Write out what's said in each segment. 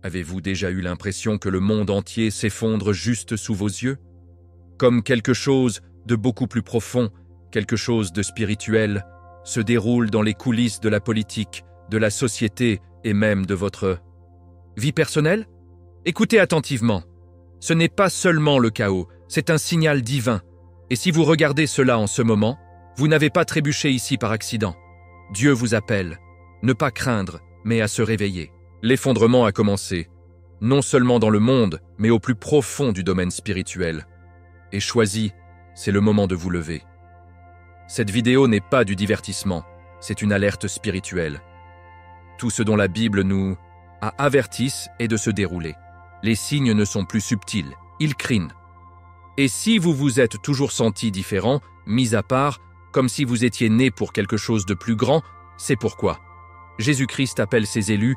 Avez-vous déjà eu l'impression que le monde entier s'effondre juste sous vos yeux? Comme quelque chose de beaucoup plus profond, quelque chose de spirituel, se déroule dans les coulisses de la politique, de la société et même de votre vie personnelle? Écoutez attentivement. Ce n'est pas seulement le chaos, c'est un signal divin. Et si vous regardez cela en ce moment, vous n'avez pas trébuché ici par accident. Dieu vous appelle, ne pas craindre, mais à se réveiller. L'effondrement a commencé, non seulement dans le monde, mais au plus profond du domaine spirituel. Et choisi, c'est le moment de vous lever. Cette vidéo n'est pas du divertissement, c'est une alerte spirituelle. Tout ce dont la Bible nous avertisse est de se dérouler. Les signes ne sont plus subtils, ils crient. Et si vous vous êtes toujours senti différent, mis à part, comme si vous étiez né pour quelque chose de plus grand, c'est pourquoi Jésus-Christ appelle ses élus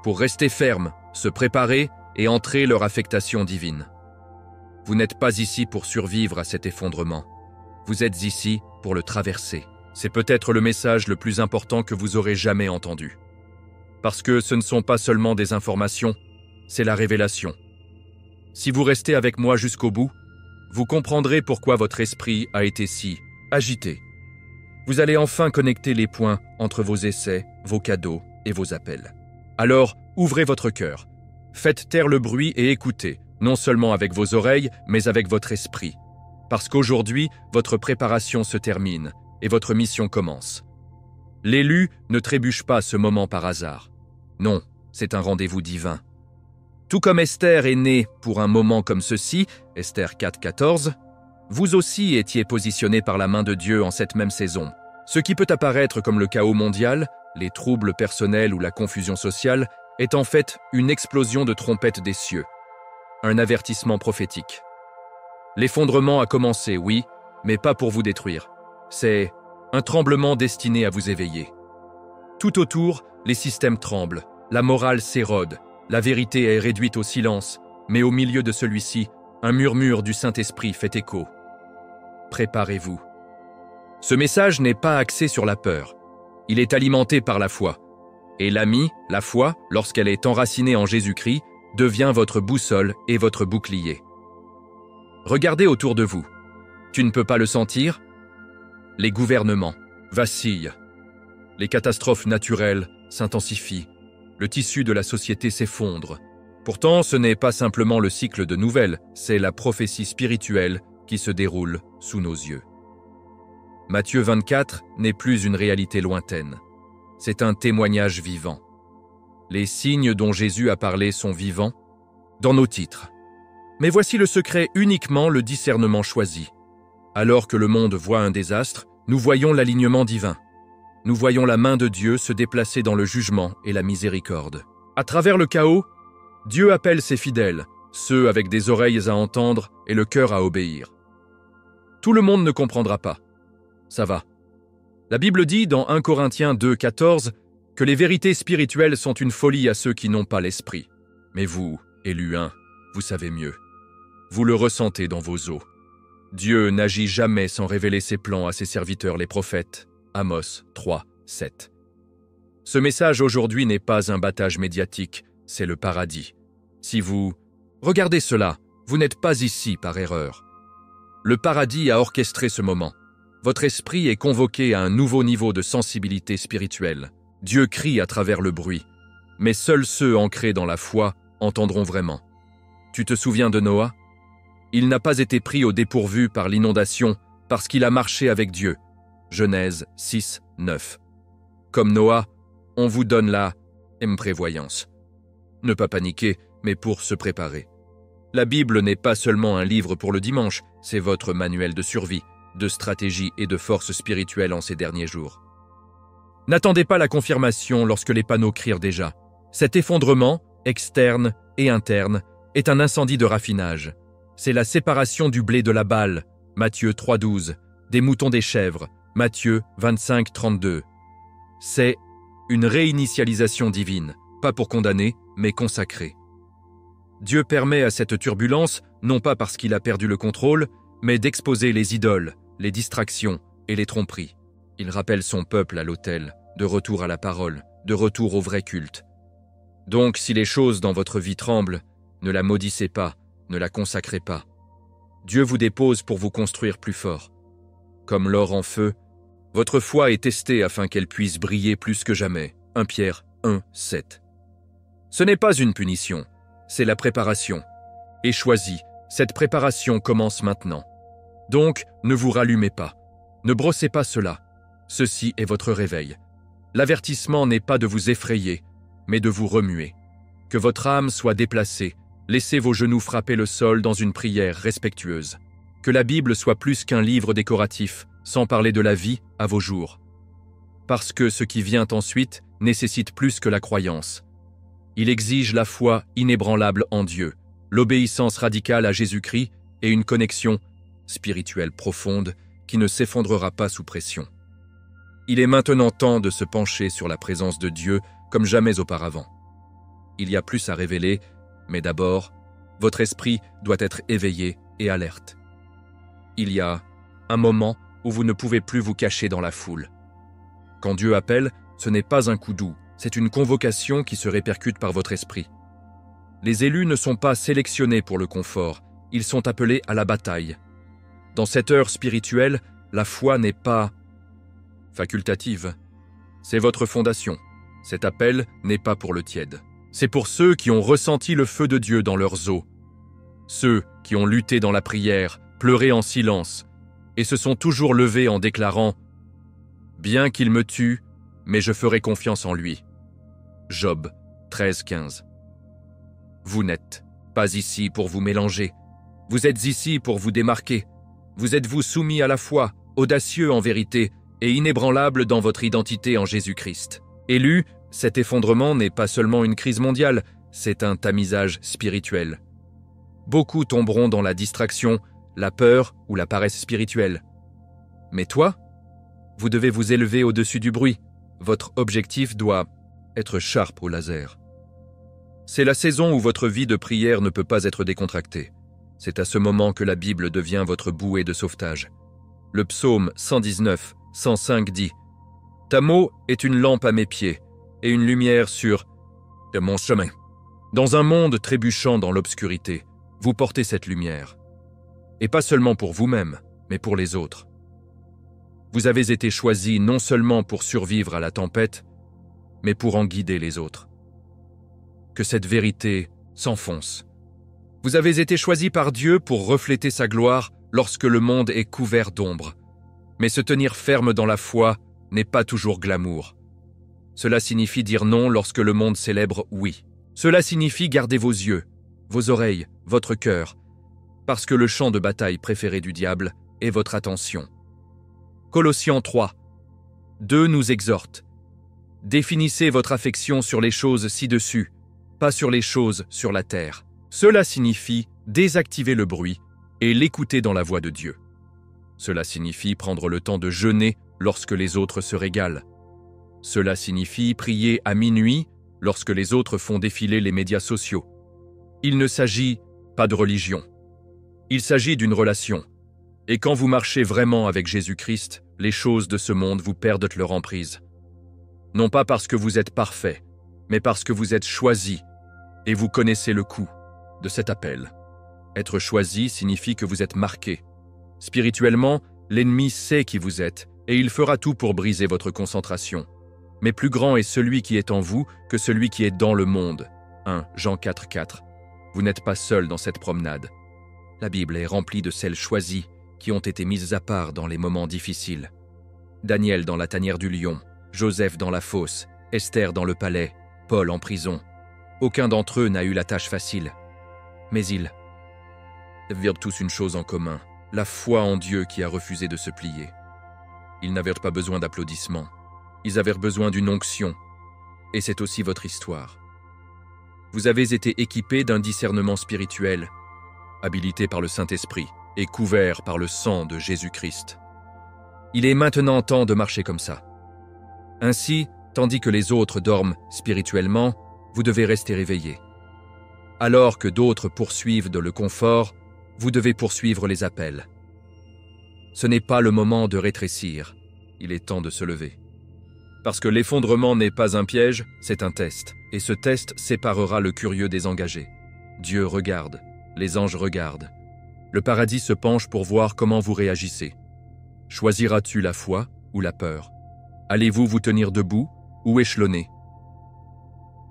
pour rester fermes, se préparer et entrer leur affectation divine. Vous n'êtes pas ici pour survivre à cet effondrement. Vous êtes ici pour le traverser. C'est peut-être le message le plus important que vous aurez jamais entendu. Parce que ce ne sont pas seulement des informations, c'est la révélation. Si vous restez avec moi jusqu'au bout, vous comprendrez pourquoi votre esprit a été si agité. Vous allez enfin connecter les points entre vos essais, vos cadeaux et vos appels. Alors, ouvrez votre cœur. Faites taire le bruit et écoutez, non seulement avec vos oreilles, mais avec votre esprit. Parce qu'aujourd'hui, votre préparation se termine et votre mission commence. L'élu ne trébuche pas ce moment par hasard. Non, c'est un rendez-vous divin. Tout comme Esther est née pour un moment comme ceci, Esther 4,14, vous aussi étiez positionné par la main de Dieu en cette même saison. Ce qui peut apparaître comme le chaos mondial, les troubles personnels ou la confusion sociale, est en fait une explosion de trompettes des cieux. Un avertissement prophétique. L'effondrement a commencé, oui, mais pas pour vous détruire. C'est un tremblement destiné à vous éveiller. Tout autour, les systèmes tremblent, la morale s'érode, la vérité est réduite au silence, mais au milieu de celui-ci, un murmure du Saint-Esprit fait écho. Préparez-vous. Ce message n'est pas axé sur la peur. Il est alimenté par la foi. Et l'ami, la foi, lorsqu'elle est enracinée en Jésus-Christ, devient votre boussole et votre bouclier. Regardez autour de vous. Tu ne peux pas le sentir? Les gouvernements vacillent. Les catastrophes naturelles s'intensifient. Le tissu de la société s'effondre. Pourtant, ce n'est pas simplement le cycle de nouvelles, c'est la prophétie spirituelle qui se déroule sous nos yeux. Matthieu 24 n'est plus une réalité lointaine. C'est un témoignage vivant. Les signes dont Jésus a parlé sont vivants dans nos titres. Mais voici le secret, uniquement le discernement choisi. Alors que le monde voit un désastre, nous voyons l'alignement divin. Nous voyons la main de Dieu se déplacer dans le jugement et la miséricorde. À travers le chaos, Dieu appelle ses fidèles, ceux avec des oreilles à entendre et le cœur à obéir. Tout le monde ne comprendra pas. Ça va. La Bible dit dans 1 Corinthiens 2,14 que les vérités spirituelles sont une folie à ceux qui n'ont pas l'esprit. Mais vous, élus 1, vous savez mieux. Vous le ressentez dans vos os. Dieu n'agit jamais sans révéler ses plans à ses serviteurs les prophètes. Amos 3,7. Ce message aujourd'hui n'est pas un battage médiatique, c'est le paradis. Si vous regardez cela, vous n'êtes pas ici par erreur. Le paradis a orchestré ce moment. Votre esprit est convoqué à un nouveau niveau de sensibilité spirituelle. Dieu crie à travers le bruit, mais seuls ceux ancrés dans la foi entendront vraiment. Tu te souviens de Noah? Il n'a pas été pris au dépourvu par l'inondation parce qu'il a marché avec Dieu. Genèse 6,9. Comme Noah, on vous donne la prévoyance. Ne pas paniquer, mais pour se préparer. La Bible n'est pas seulement un livre pour le dimanche, c'est votre manuel de survie, de stratégie et de force spirituelle en ces derniers jours. N'attendez pas la confirmation lorsque les panneaux crient déjà. Cet effondrement, externe et interne, est un incendie de raffinage. C'est la séparation du blé de la balle, Matthieu 3,12, des moutons des chèvres, Matthieu 25,32. C'est une réinitialisation divine, pas pour condamner, mais consacrer. Dieu permet à cette turbulence, non pas parce qu'il a perdu le contrôle, mais d'exposer les idoles, les distractions et les tromperies. Il rappelle son peuple à l'autel, de retour à la parole, de retour au vrai culte. Donc si les choses dans votre vie tremblent, ne la maudissez pas, ne la consacrez pas. Dieu vous dépose pour vous construire plus fort. Comme l'or en feu, votre foi est testée afin qu'elle puisse briller plus que jamais. 1 Pierre 1, 7. Ce n'est pas une punition, c'est la préparation. Et choisis, cette préparation commence maintenant. Donc, ne vous rallumez pas. Ne brossez pas cela. Ceci est votre réveil. L'avertissement n'est pas de vous effrayer, mais de vous remuer. Que votre âme soit déplacée. Laissez vos genoux frapper le sol dans une prière respectueuse. Que la Bible soit plus qu'un livre décoratif, sans parler de la vie à vos jours. Parce que ce qui vient ensuite nécessite plus que la croyance. Il exige la foi inébranlable en Dieu, l'obéissance radicale à Jésus-Christ et une connexion spirituelle profonde qui ne s'effondrera pas sous pression. Il est maintenant temps de se pencher sur la présence de Dieu comme jamais auparavant. Il y a plus à révéler, mais d'abord, votre esprit doit être éveillé et alerte. Il y a un moment où vous ne pouvez plus vous cacher dans la foule. Quand Dieu appelle, ce n'est pas un coup doux, c'est une convocation qui se répercute par votre esprit. Les élus ne sont pas sélectionnés pour le confort, ils sont appelés à la bataille. Dans cette heure spirituelle, la foi n'est pas facultative. C'est votre fondation. Cet appel n'est pas pour le tiède. C'est pour ceux qui ont ressenti le feu de Dieu dans leurs os. Ceux qui ont lutté dans la prière, pleuré en silence, et se sont toujours levés en déclarant « Bien qu'il me tue, mais je ferai confiance en lui. » Job 13, 15. Vous n'êtes pas ici pour vous mélanger. Vous êtes ici pour vous démarquer. Vous êtes-vous soumis à la foi, audacieux en vérité, et inébranlable dans votre identité en Jésus-Christ. Élu, cet effondrement n'est pas seulement une crise mondiale, c'est un tamisage spirituel. Beaucoup tomberont dans la distraction, la peur ou la paresse spirituelle. Mais toi, vous devez vous élever au-dessus du bruit. Votre objectif doit être sharp au laser. C'est la saison où votre vie de prière ne peut pas être décontractée. C'est à ce moment que la Bible devient votre bouée de sauvetage. Le psaume 119, 105 dit « Ta mot est une lampe à mes pieds et une lumière sur mon chemin. » Dans un monde trébuchant dans l'obscurité, vous portez cette lumière. Et pas seulement pour vous-même, mais pour les autres. Vous avez été choisi non seulement pour survivre à la tempête, mais pour en guider les autres. Que cette vérité s'enfonce. Vous avez été choisi par Dieu pour refléter sa gloire lorsque le monde est couvert d'ombre. Mais se tenir ferme dans la foi n'est pas toujours glamour. Cela signifie dire non lorsque le monde célèbre oui. Cela signifie garder vos yeux, vos oreilles, votre cœur, parce que le champ de bataille préféré du diable est votre attention. Colossiens 3, 2 nous exhorte. Définissez votre affection sur les choses ci-dessus, pas sur les choses sur la terre. Cela signifie désactiver le bruit et l'écouter dans la voix de Dieu. Cela signifie prendre le temps de jeûner lorsque les autres se régalent. Cela signifie prier à minuit lorsque les autres font défiler les médias sociaux. Il ne s'agit pas de religion. Il s'agit d'une relation. Et quand vous marchez vraiment avec Jésus-Christ, les choses de ce monde vous perdent leur emprise. Non pas parce que vous êtes parfait, mais parce que vous êtes choisi et vous connaissez le coût de cet appel. Être choisi signifie que vous êtes marqué. Spirituellement, l'ennemi sait qui vous êtes et il fera tout pour briser votre concentration. Mais plus grand est celui qui est en vous que celui qui est dans le monde. 1 Jean 4, 4. Vous n'êtes pas seul dans cette promenade. La Bible est remplie de celles choisies qui ont été mises à part dans les moments difficiles. Daniel dans la tanière du lion, Joseph dans la fosse, Esther dans le palais, Paul en prison. Aucun d'entre eux n'a eu la tâche facile. Mais ils avaient tous une chose en commun, la foi en Dieu qui a refusé de se plier. Ils n'avaient pas besoin d'applaudissements. Ils avaient besoin d'une onction. Et c'est aussi votre histoire. Vous avez été équipés d'un discernement spirituel, habilité par le Saint-Esprit et couvert par le sang de Jésus-Christ. Il est maintenant temps de marcher comme ça. Ainsi, tandis que les autres dorment spirituellement, vous devez rester éveillés. Alors que d'autres poursuivent dans le confort, vous devez poursuivre les appels. Ce n'est pas le moment de rétrécir, il est temps de se lever. Parce que l'effondrement n'est pas un piège, c'est un test. et ce test séparera le curieux des engagés. Dieu regarde, les anges regardent. Le paradis se penche pour voir comment vous réagissez. Choisiras-tu la foi ou la peur? Allez-vous vous tenir debout ou échelonner?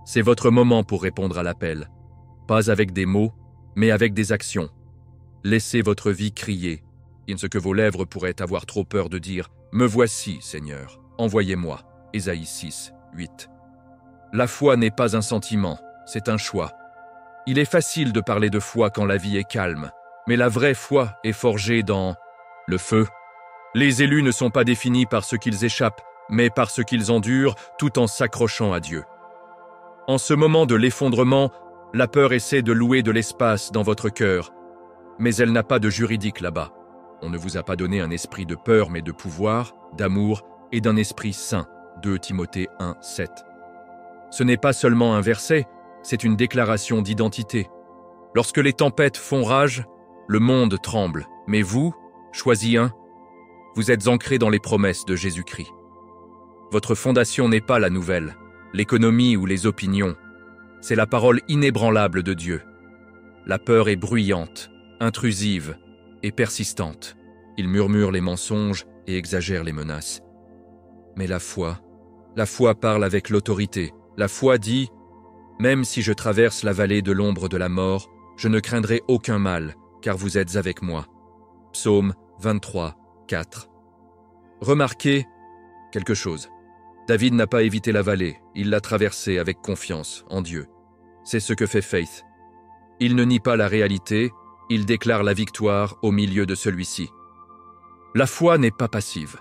C'est votre moment pour répondre à l'appel. Pas avec des mots, mais avec des actions. Laissez votre vie crier, in ce que vos lèvres pourraient avoir trop peur de dire « Me voici, Seigneur, envoyez-moi » Ésaïe 6, 8. La foi n'est pas un sentiment, c'est un choix. Il est facile de parler de foi quand la vie est calme, mais la vraie foi est forgée dans le feu. Les élus ne sont pas définis par ce qu'ils échappent, mais par ce qu'ils endurent tout en s'accrochant à Dieu. En ce moment de l'effondrement, la peur essaie de louer de l'espace dans votre cœur, mais elle n'a pas de juridique là-bas. On ne vous a pas donné un esprit de peur, mais de pouvoir, d'amour et d'un esprit saint. 2 Timothée 1, 7. Ce n'est pas seulement un verset, c'est une déclaration d'identité. Lorsque les tempêtes font rage, le monde tremble, mais vous, choisis un, vous êtes ancré dans les promesses de Jésus-Christ. Votre fondation n'est pas la nouvelle, l'économie ou les opinions, c'est la parole inébranlable de Dieu. La peur est bruyante, intrusive et persistante. Il murmure les mensonges et exagère les menaces. Mais la foi parle avec l'autorité. La foi dit « Même si je traverse la vallée de l'ombre de la mort, je ne craindrai aucun mal, car vous êtes avec moi. » Psaume 23, 4. Remarquez quelque chose. David n'a pas évité la vallée, il l'a traversée avec confiance en Dieu. C'est ce que fait Faith. Il ne nie pas la réalité, il déclare la victoire au milieu de celui-ci. La foi n'est pas passive.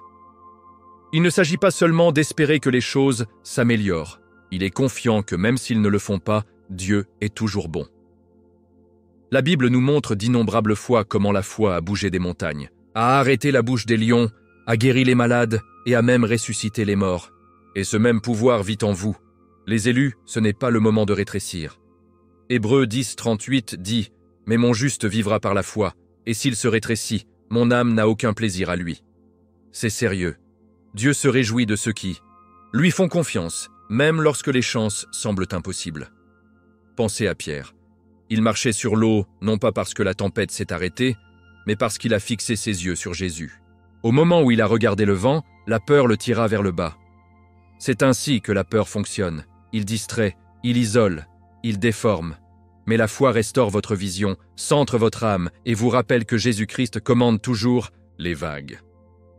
Il ne s'agit pas seulement d'espérer que les choses s'améliorent. Il est confiant que même s'ils ne le font pas, Dieu est toujours bon. La Bible nous montre d'innombrables fois comment la foi a bougé des montagnes, a arrêté la bouche des lions, a guéri les malades et a même ressuscité les morts. Et ce même pouvoir vit en vous. Les élus, ce n'est pas le moment de rétrécir. Hébreux 10, 38 dit « Mais mon juste vivra par la foi, et s'il se rétrécit, mon âme n'a aucun plaisir à lui. » C'est sérieux. Dieu se réjouit de ceux qui lui font confiance, même lorsque les chances semblent impossibles. Pensez à Pierre. Il marchait sur l'eau, non pas parce que la tempête s'est arrêtée, mais parce qu'il a fixé ses yeux sur Jésus. Au moment où il a regardé le vent, la peur le tira vers le bas. C'est ainsi que la peur fonctionne. Il distrait, il isole, il déforme. Mais la foi restaure votre vision, centre votre âme et vous rappelle que Jésus-Christ commande toujours les vagues.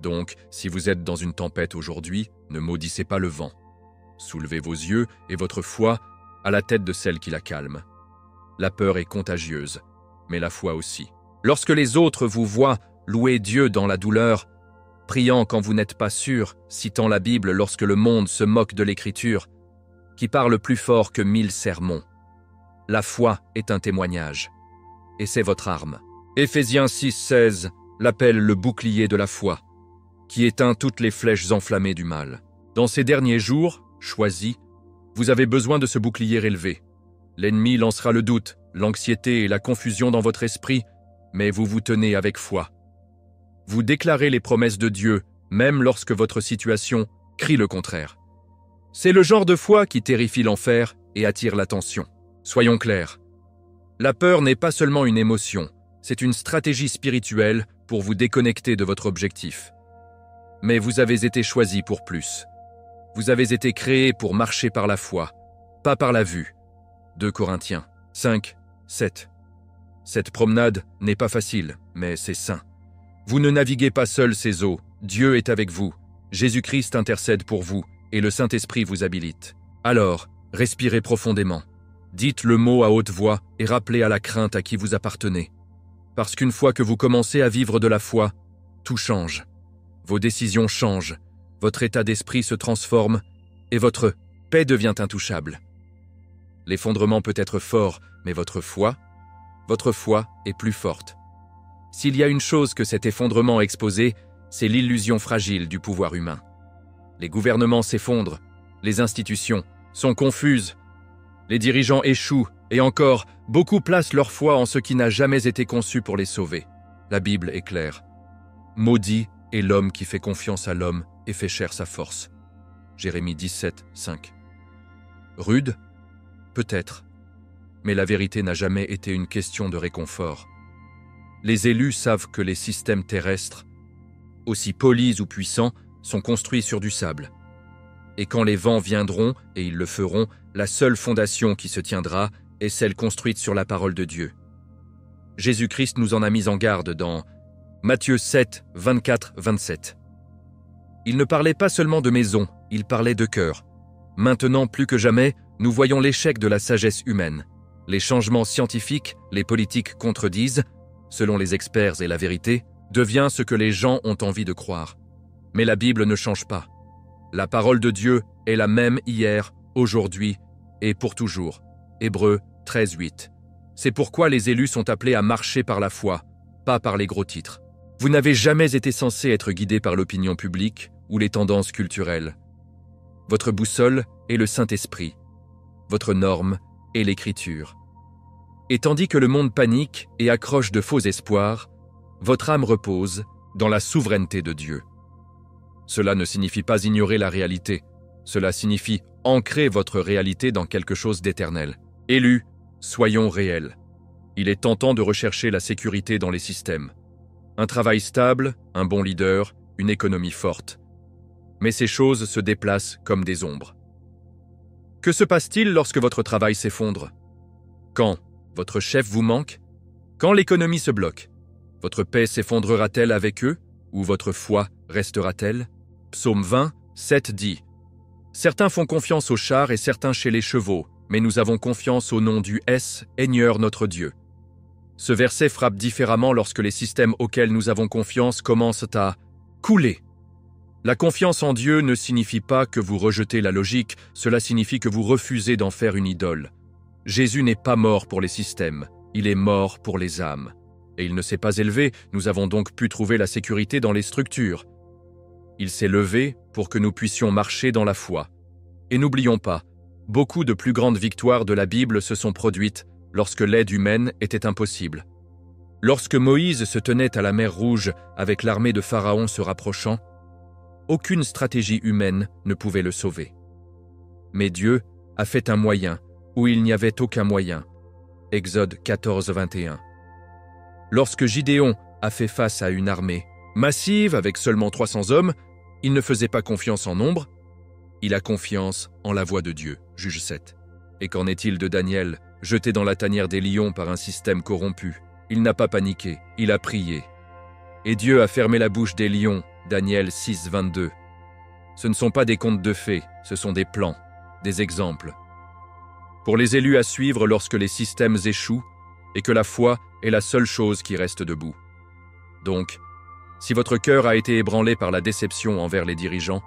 Donc, si vous êtes dans une tempête aujourd'hui, ne maudissez pas le vent. Soulevez vos yeux et votre foi à la tête de celle qui la calme. La peur est contagieuse, mais la foi aussi. Lorsque les autres vous voient louer Dieu dans la douleur, priant quand vous n'êtes pas sûr, citant la Bible lorsque le monde se moque de l'Écriture, qui parle plus fort que 1000 sermons. La foi est un témoignage, et c'est votre arme. Éphésiens 6, 16 l'appelle le bouclier de la foi, qui éteint toutes les flèches enflammées du mal. Dans ces derniers jours, choisis, vous avez besoin de ce bouclier élevé. L'ennemi lancera le doute, l'anxiété et la confusion dans votre esprit, mais vous vous tenez avec foi. Vous déclarez les promesses de Dieu, même lorsque votre situation crie le contraire. C'est le genre de foi qui terrifie l'enfer et attire l'attention. Soyons clairs. La peur n'est pas seulement une émotion, c'est une stratégie spirituelle pour vous déconnecter de votre objectif. Mais vous avez été choisi pour plus. Vous avez été créé pour marcher par la foi, pas par la vue. 2 Corinthiens 5, 7. Cette promenade n'est pas facile, mais c'est sain. Vous ne naviguez pas seul ces eaux, Dieu est avec vous, Jésus-Christ intercède pour vous et le Saint-Esprit vous habilite. Alors, respirez profondément. Dites le mot à haute voix et rappelez à la crainte à qui vous appartenez. Parce qu'une fois que vous commencez à vivre de la foi, tout change. Vos décisions changent, votre état d'esprit se transforme et votre paix devient intouchable. L'effondrement peut être fort, mais votre foi est plus forte. S'il y a une chose que cet effondrement a exposée, c'est l'illusion fragile du pouvoir humain. Les gouvernements s'effondrent, les institutions sont confuses, les dirigeants échouent et encore, beaucoup placent leur foi en ce qui n'a jamais été conçu pour les sauver. La Bible est claire. Maudit est l'homme qui fait confiance à l'homme, et fait chair sa force. Jérémie 17, 5. Rude, peut-être. Mais la vérité n'a jamais été une question de réconfort. Les élus savent que les systèmes terrestres, aussi polis ou puissants, sont construits sur du sable. Et quand les vents viendront, et ils le feront, la seule fondation qui se tiendra est celle construite sur la parole de Dieu. Jésus-Christ nous en a mis en garde dans Matthieu 7, 24-27. Il ne parlait pas seulement de maison, il parlait de cœur. Maintenant, plus que jamais, nous voyons l'échec de la sagesse humaine. Les changements scientifiques, les politiques contredisent, selon les experts et la vérité, devient ce que les gens ont envie de croire. Mais la Bible ne change pas. La parole de Dieu est la même hier, aujourd'hui et pour toujours. Hébreux 13, 8. C'est pourquoi les élus sont appelés à marcher par la foi, pas par les gros titres. Vous n'avez jamais été censé être guidé par l'opinion publique ou les tendances culturelles. Votre boussole est le Saint-Esprit. Votre norme est l'Écriture. Et tandis que le monde panique et accroche de faux espoirs, votre âme repose dans la souveraineté de Dieu. Cela ne signifie pas ignorer la réalité. Cela signifie ancrer votre réalité dans quelque chose d'éternel. Élus, soyons réels. Il est tentant de rechercher la sécurité dans les systèmes. Un travail stable, un bon leader, une économie forte. Mais ces choses se déplacent comme des ombres. Que se passe-t-il lorsque votre travail s'effondre? Quand votre chef vous manque? Quand l'économie se bloque? Votre paix s'effondrera-t-elle avec eux? Ou votre foi restera-t-elle? Psaume 20, 7 dit « Certains font confiance aux chars et certains chez les chevaux, mais nous avons confiance au nom du Seigneur notre Dieu. » Ce verset frappe différemment lorsque les systèmes auxquels nous avons confiance commencent à couler. La confiance en Dieu ne signifie pas que vous rejetez la logique, cela signifie que vous refusez d'en faire une idole. Jésus n'est pas mort pour les systèmes, il est mort pour les âmes. Et il ne s'est pas élevé, nous avons donc pu trouver la sécurité dans les structures. Il s'est levé pour que nous puissions marcher dans la foi. Et n'oublions pas, beaucoup de plus grandes victoires de la Bible se sont produites lorsque l'aide humaine était impossible. Lorsque Moïse se tenait à la mer Rouge avec l'armée de Pharaon se rapprochant, aucune stratégie humaine ne pouvait le sauver. Mais Dieu a fait un moyen où il n'y avait aucun moyen. Exode 14, 21. Lorsque Gidéon a fait face à une armée massive avec seulement 300 hommes, il ne faisait pas confiance en nombre, il a confiance en la voix de Dieu. Juge 7. Et qu'en est-il de Daniel, jeté dans la tanière des lions par un système corrompu? Il n'a pas paniqué, il a prié. Et Dieu a fermé la bouche des lions. Daniel 6, 22. Ce ne sont pas des contes de fées, ce sont des plans, des exemples. Pour les élus à suivre lorsque les systèmes échouent et que la foi est la seule chose qui reste debout. Donc, si votre cœur a été ébranlé par la déception envers les dirigeants,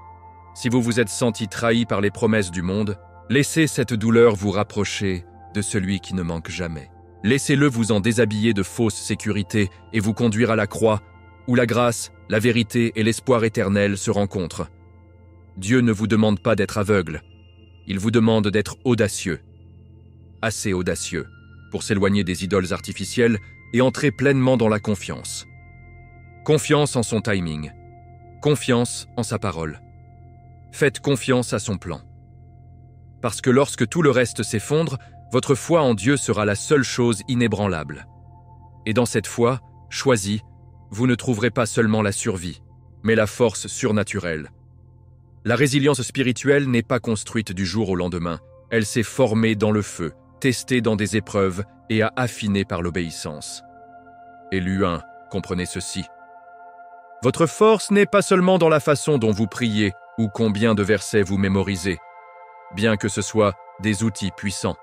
si vous vous êtes senti trahi par les promesses du monde, laissez cette douleur vous rapprocher de celui qui ne manque jamais. Laissez-le vous en déshabiller de fausses sécurités et vous conduire à la croix, où la grâce, la vérité et l'espoir éternel se rencontrent. Dieu ne vous demande pas d'être aveugle, il vous demande d'être audacieux. Assez audacieux pour s'éloigner des idoles artificielles et entrer pleinement dans la confiance. Confiance en son timing. Confiance en sa parole. Faites confiance à son plan. Parce que lorsque tout le reste s'effondre, votre foi en Dieu sera la seule chose inébranlable. Et dans cette foi, choisie, vous ne trouverez pas seulement la survie, mais la force surnaturelle. La résilience spirituelle n'est pas construite du jour au lendemain, elle s'est formée dans le feu, testée dans des épreuves et affinée par l'obéissance. Élu 1, comprenez ceci. Votre force n'est pas seulement dans la façon dont vous priez ou combien de versets vous mémorisez, bien que ce soit des outils puissants.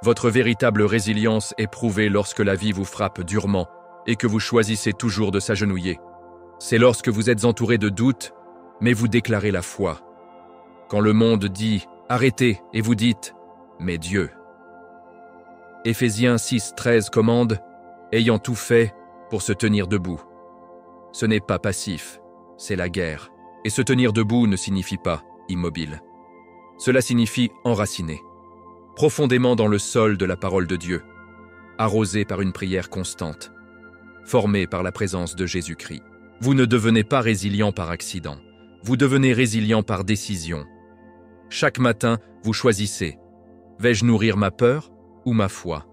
Votre véritable résilience est prouvée lorsque la vie vous frappe durement et que vous choisissez toujours de s'agenouiller. C'est lorsque vous êtes entouré de doutes, mais vous déclarez la foi. Quand le monde dit « arrêtez » et vous dites « mais Dieu ». Éphésiens 6, 13 commande « ayant tout fait pour se tenir debout ». Ce n'est pas passif, c'est la guerre. Et se tenir debout ne signifie pas immobile. Cela signifie enraciné, profondément dans le sol de la parole de Dieu, arrosé par une prière constante, formé par la présence de Jésus-Christ. Vous ne devenez pas résilient par accident, vous devenez résilient par décision. Chaque matin, vous choisissez Vais-je nourrir ma peur ou ma foi?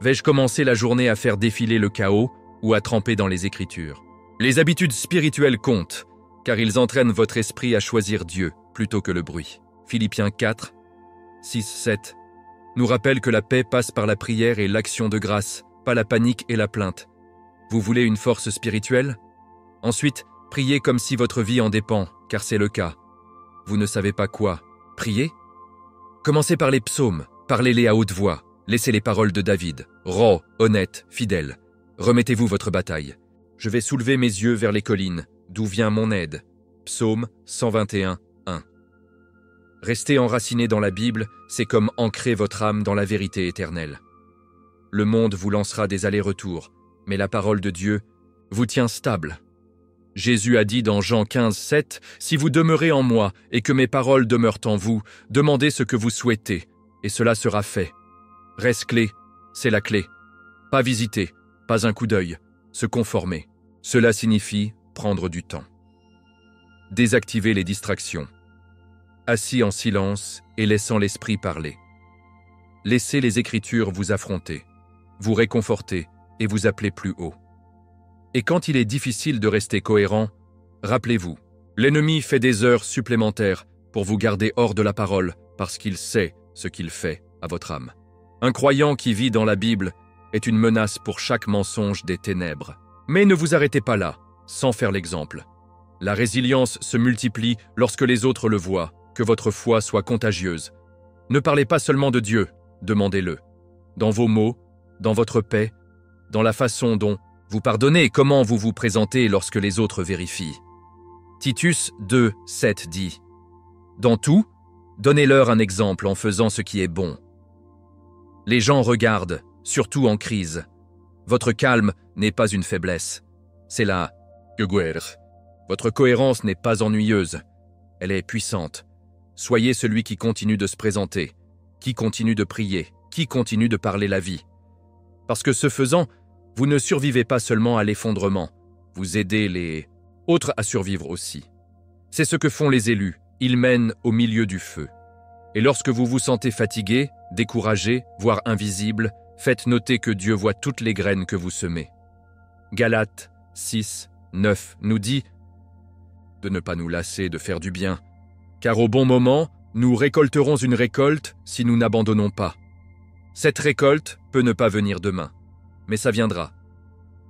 Vais-je commencer la journée à faire défiler le chaos ou à tremper dans les Écritures? Les habitudes spirituelles comptent, car ils entraînent votre esprit à choisir Dieu plutôt que le bruit. Philippiens 4, 6, 7 nous rappelle que la paix passe par la prière et l'action de grâce, pas la panique et la plainte. Vous voulez une force spirituelle? Ensuite, priez comme si votre vie en dépend, car c'est le cas. Vous ne savez pas quoi? Priez? Commencez par les psaumes, parlez-les à haute voix, laissez les paroles de David, rond, honnête, fidèle. Remettez-vous votre bataille. Je vais soulever mes yeux vers les collines, d'où vient mon aide. Psaume 121, 1. Rester enraciné dans la Bible, c'est comme ancrer votre âme dans la vérité éternelle. Le monde vous lancera des allers-retours, mais la parole de Dieu vous tient stable. Jésus a dit dans Jean 15, 7, « Si vous demeurez en moi et que mes paroles demeurent en vous, demandez ce que vous souhaitez, et cela sera fait. » Reste-clé, c'est la clé. Pas visiter, pas un coup d'œil, se conformer. Cela signifie prendre du temps. Désactiver les distractions. Assis en silence et laissant l'esprit parler. Laissez les Écritures vous affronter, vous réconforter et vous appeler plus haut. Et quand il est difficile de rester cohérent, rappelez-vous, l'ennemi fait des heures supplémentaires pour vous garder hors de la parole parce qu'il sait ce qu'il fait à votre âme. Un croyant qui vit dans la Bible est une menace pour chaque mensonge des ténèbres. Mais ne vous arrêtez pas là, sans faire l'exemple. La résilience se multiplie lorsque les autres le voient, que votre foi soit contagieuse. Ne parlez pas seulement de Dieu, demandez-le. Dans vos mots, dans votre paix, dans la façon dont vous pardonnez et comment vous vous présentez lorsque les autres vérifient. Titus 2, 7 dit « Dans tout, donnez-leur un exemple en faisant ce qui est bon. » Les gens regardent, surtout en crise. Votre calme n'est pas une faiblesse. C'est la guerre. Votre cohérence n'est pas ennuyeuse. Elle est puissante. Soyez celui qui continue de se présenter, qui continue de prier, qui continue de parler la vie. Parce que ce faisant, vous ne survivez pas seulement à l'effondrement, vous aidez les autres à survivre aussi. C'est ce que font les élus, ils mènent au milieu du feu. Et lorsque vous vous sentez fatigué, découragé, voire invisible, faites noter que Dieu voit toutes les graines que vous semez. Galates 6, 9 nous dit de ne pas nous lasser de faire du bien, car au bon moment, nous récolterons une récolte si nous n'abandonnons pas. Cette récolte peut ne pas venir demain, mais ça viendra.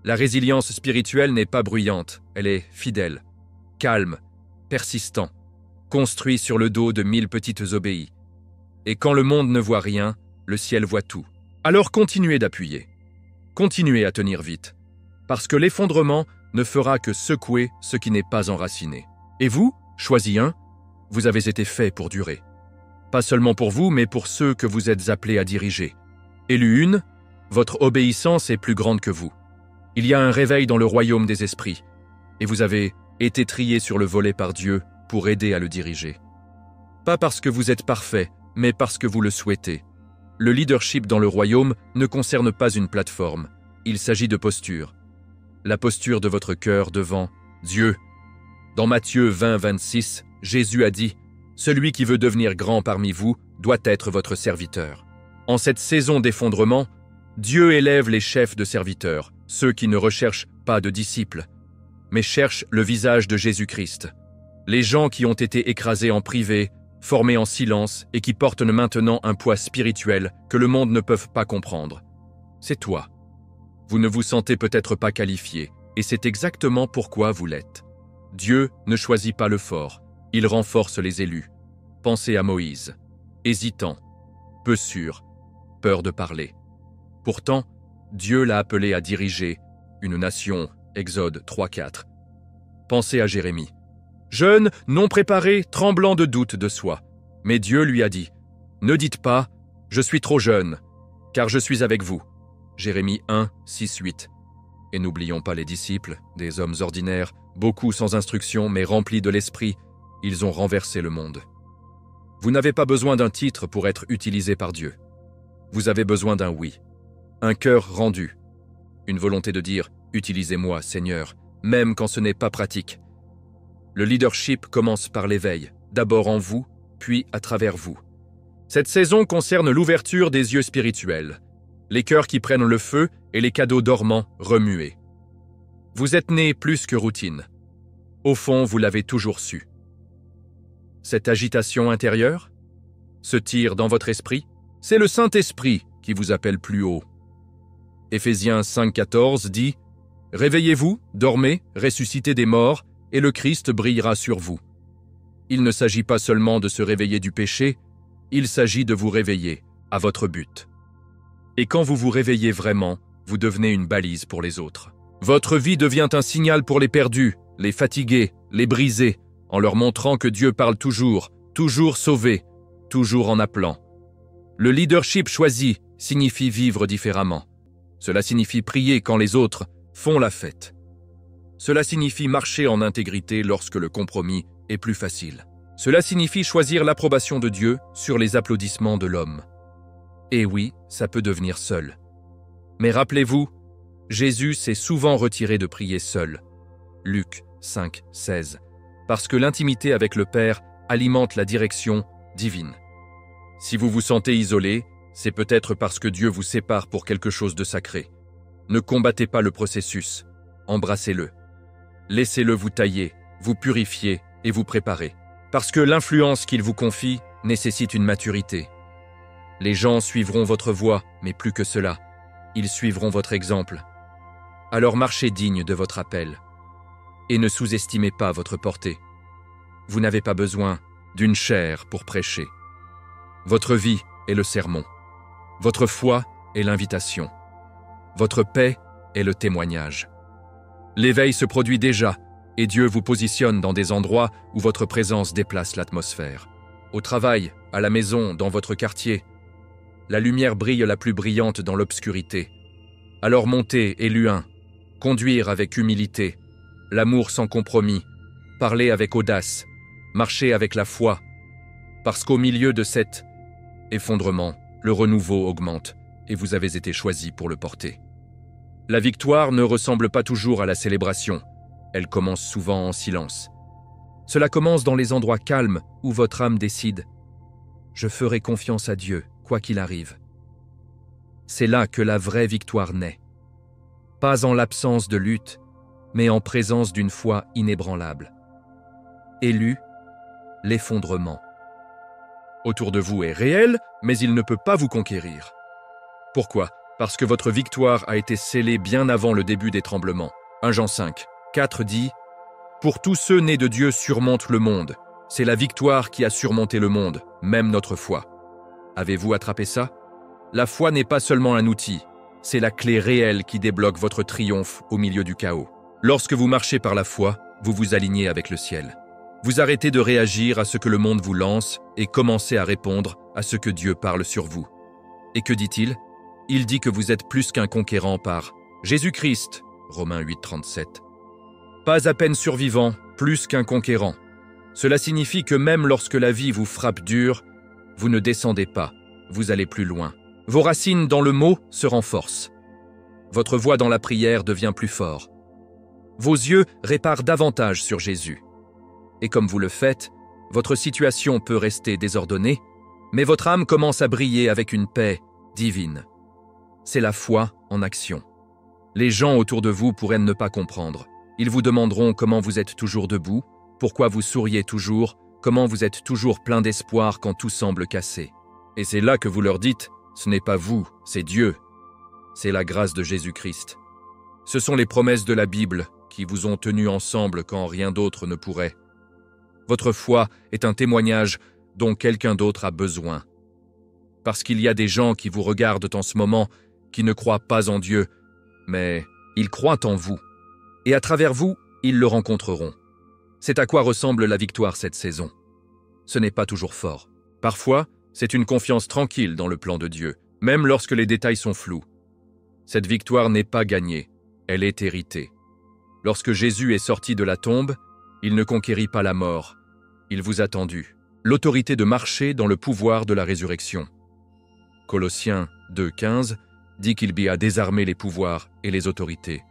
La résilience spirituelle n'est pas bruyante, elle est fidèle, calme, persistant, construit sur le dos de 1000 petites obéis. Et quand le monde ne voit rien, le ciel voit tout. Alors continuez d'appuyer, continuez à tenir vite, parce que l'effondrement ne fera que secouer ce qui n'est pas enraciné. Et vous, choisis un, vous avez été fait pour durer. Pas seulement pour vous, mais pour ceux que vous êtes appelés à diriger. Élu une, votre obéissance est plus grande que vous. Il y a un réveil dans le royaume des esprits, et vous avez été trié sur le volet par Dieu pour aider à le diriger. Pas parce que vous êtes parfait, mais parce que vous le souhaitez. Le leadership dans le royaume ne concerne pas une plateforme, il s'agit de posture. La posture de votre cœur devant Dieu. Dans Matthieu 20, 26, Jésus a dit « Celui qui veut devenir grand parmi vous doit être votre serviteur. » En cette saison d'effondrement, Dieu élève les chefs de serviteurs, ceux qui ne recherchent pas de disciples, mais cherchent le visage de Jésus-Christ. Les gens qui ont été écrasés en privé, formés en silence et qui portent maintenant un poids spirituel que le monde ne peut pas comprendre. C'est toi. Vous ne vous sentez peut-être pas qualifié, et c'est exactement pourquoi vous l'êtes. Dieu ne choisit pas le fort, il renforce les élus. Pensez à Moïse, hésitant, peu sûr, peur de parler. Pourtant, Dieu l'a appelé à diriger une nation, Exode 3-4. Pensez à Jérémie, jeune, non préparé, tremblant de doute de soi. Mais Dieu lui a dit « Ne dites pas « Je suis trop jeune, car je suis avec vous ». Jérémie 1, 6, 8. Et n'oublions pas les disciples, des hommes ordinaires, beaucoup sans instruction mais remplis de l'esprit, ils ont renversé le monde. Vous n'avez pas besoin d'un titre pour être utilisé par Dieu. Vous avez besoin d'un oui, un cœur rendu, une volonté de dire « Utilisez-moi, Seigneur », même quand ce n'est pas pratique. Le leadership commence par l'éveil, d'abord en vous, puis à travers vous. Cette saison concerne l'ouverture des yeux spirituels, les cœurs qui prennent le feu et les cadeaux dormants remués. Vous êtes né plus que routine. Au fond, vous l'avez toujours su. Cette agitation intérieure, ce tir dans votre esprit, c'est le Saint-Esprit qui vous appelle plus haut. Éphésiens 5,14 dit « Réveillez-vous, dormez, ressuscitez des morts, et le Christ brillera sur vous. » Il ne s'agit pas seulement de se réveiller du péché, il s'agit de vous réveiller à votre but. Et quand vous vous réveillez vraiment, vous devenez une balise pour les autres. Votre vie devient un signal pour les perdus, les fatigués, les brisés, en leur montrant que Dieu parle toujours, toujours sauver, toujours en appelant. Le leadership choisi signifie vivre différemment. Cela signifie prier quand les autres font la fête. Cela signifie marcher en intégrité lorsque le compromis est plus facile. Cela signifie choisir l'approbation de Dieu sur les applaudissements de l'homme. Et oui, ça peut devenir seul. Mais rappelez-vous, Jésus s'est souvent retiré de prier seul. Luc 5,16. Parce que l'intimité avec le Père alimente la direction divine. Si vous vous sentez isolé, c'est peut-être parce que Dieu vous sépare pour quelque chose de sacré. Ne combattez pas le processus, embrassez-le. Laissez-le vous tailler, vous purifier et vous préparer. Parce que l'influence qu'il vous confie nécessite une maturité. Les gens suivront votre voie, mais plus que cela, ils suivront votre exemple. Alors marchez digne de votre appel. Et ne sous-estimez pas votre portée. Vous n'avez pas besoin d'une chaire pour prêcher. Votre vie est le sermon. Votre foi est l'invitation. Votre paix est le témoignage. L'éveil se produit déjà, et Dieu vous positionne dans des endroits où votre présence déplace l'atmosphère. Au travail, à la maison, dans votre quartier. La lumière brille la plus brillante dans l'obscurité. Alors montez, élu un, conduire avec humilité, l'amour sans compromis, parler avec audace, marcher avec la foi, parce qu'au milieu de cet effondrement, le renouveau augmente et vous avez été choisi pour le porter. La victoire ne ressemble pas toujours à la célébration. Elle commence souvent en silence. Cela commence dans les endroits calmes où votre âme décide « Je ferai confiance à Dieu, quoi qu'il arrive ». C'est là que la vraie victoire naît. Pas en l'absence de lutte, mais en présence d'une foi inébranlable. Élu, l'effondrement. Autour de vous est réel, mais il ne peut pas vous conquérir. Pourquoi ? Parce que votre victoire a été scellée bien avant le début des tremblements. 1 Jean 5, 4 dit « Pour tous ceux nés de Dieu surmontent le monde. C'est la victoire qui a surmonté le monde, même notre foi. » Avez-vous attrapé ça ? La foi n'est pas seulement un outil, c'est la clé réelle qui débloque votre triomphe au milieu du chaos. Lorsque vous marchez par la foi, vous vous alignez avec le ciel. Vous arrêtez de réagir à ce que le monde vous lance et commencez à répondre à ce que Dieu parle sur vous. Et que dit-il ? Il dit que vous êtes plus qu'un conquérant par Jésus-Christ, Romains 8, 37. Pas à peine survivant, plus qu'un conquérant. Cela signifie que même lorsque la vie vous frappe dur, vous ne descendez pas, vous allez plus loin. Vos racines dans le mot se renforcent. Votre voix dans la prière devient plus fort. Vos yeux réparent davantage sur Jésus. Et comme vous le faites, votre situation peut rester désordonnée, mais votre âme commence à briller avec une paix divine. C'est la foi en action. Les gens autour de vous pourraient ne pas comprendre. Ils vous demanderont comment vous êtes toujours debout, pourquoi vous souriez toujours, comment vous êtes toujours plein d'espoir quand tout semble cassé. Et c'est là que vous leur dites, ce n'est pas vous, c'est Dieu. C'est la grâce de Jésus-Christ. Ce sont les promesses de la Bible qui vous ont tenus ensemble quand rien d'autre ne pourrait. Votre foi est un témoignage dont quelqu'un d'autre a besoin. Parce qu'il y a des gens qui vous regardent en ce moment qui ne croient pas en Dieu, mais ils croient en vous. Et à travers vous, ils le rencontreront. C'est à quoi ressemble la victoire cette saison. Ce n'est pas toujours fort. Parfois, c'est une confiance tranquille dans le plan de Dieu, même lorsque les détails sont flous. Cette victoire n'est pas gagnée, elle est héritée. Lorsque Jésus est sorti de la tombe, il ne conquérit pas la mort. Il vous a tendu l'autorité de marcher dans le pouvoir de la résurrection. Colossiens 2,15 dit qu'il a désarmé les pouvoirs et les autorités,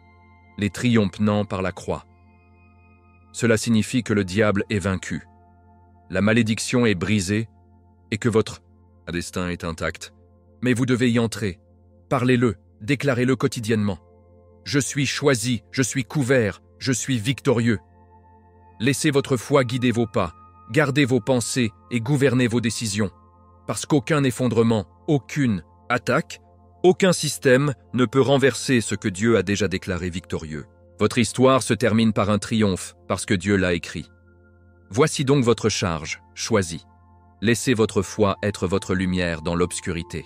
les triomphant par la croix. Cela signifie que le diable est vaincu, la malédiction est brisée et que votre Un destin est intact. Mais vous devez y entrer. Parlez-le, déclarez-le quotidiennement. Je suis choisi, je suis couvert, je suis victorieux. Laissez votre foi guider vos pas, gardez vos pensées et gouvernez vos décisions. Parce qu'aucun effondrement, aucune attaque, aucun système ne peut renverser ce que Dieu a déjà déclaré victorieux. Votre histoire se termine par un triomphe parce que Dieu l'a écrit. Voici donc votre charge, choisie. Laissez votre foi être votre lumière dans l'obscurité.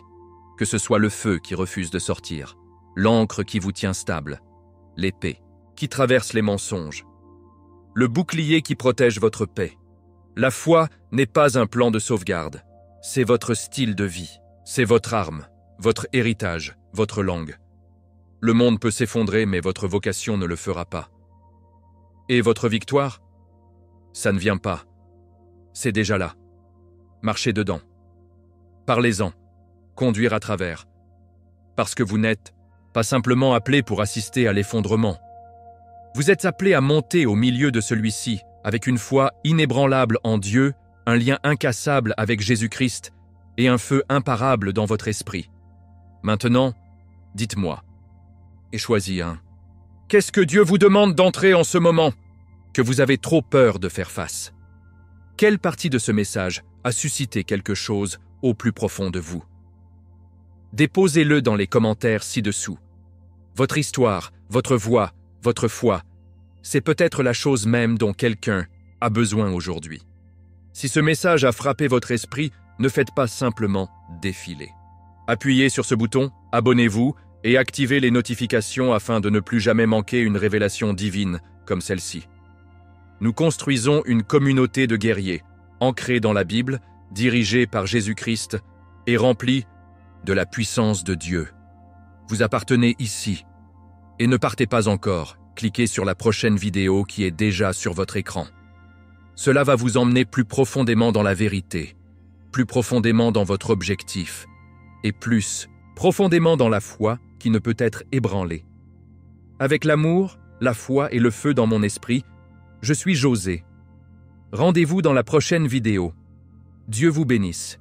Que ce soit le feu qui refuse de sortir, l'encre qui vous tient stable, l'épée qui traverse les mensonges, le bouclier qui protège votre paix. La foi n'est pas un plan de sauvegarde, c'est votre style de vie, c'est votre arme, votre héritage, votre langue. Le monde peut s'effondrer, mais votre vocation ne le fera pas. Et votre victoire? Ça ne vient pas. C'est déjà là. Marchez dedans. Parlez-en. Conduire à travers. Parce que vous n'êtes pas simplement appelé pour assister à l'effondrement. Vous êtes appelé à monter au milieu de celui-ci, avec une foi inébranlable en Dieu, un lien incassable avec Jésus-Christ et un feu imparable dans votre esprit. Maintenant, dites-moi, et choisis un. Qu'est-ce que Dieu vous demande d'entrer en ce moment, que vous avez trop peur de faire face? Quelle partie de ce message a suscité quelque chose au plus profond de vous? Déposez-le dans les commentaires ci-dessous. Votre histoire, votre voix, votre foi, c'est peut-être la chose même dont quelqu'un a besoin aujourd'hui. Si ce message a frappé votre esprit, ne faites pas simplement défiler. Appuyez sur ce bouton, abonnez-vous et activez les notifications afin de ne plus jamais manquer une révélation divine comme celle-ci. Nous construisons une communauté de guerriers, ancrée dans la Bible, dirigée par Jésus-Christ et remplie de la puissance de Dieu. Vous appartenez ici. Et ne partez pas encore, cliquez sur la prochaine vidéo qui est déjà sur votre écran. Cela va vous emmener plus profondément dans la vérité, plus profondément dans votre objectif, et plus profondément dans la foi qui ne peut être ébranlée. Avec l'amour, la foi et le feu dans mon esprit, je suis José. Rendez-vous dans la prochaine vidéo. Dieu vous bénisse.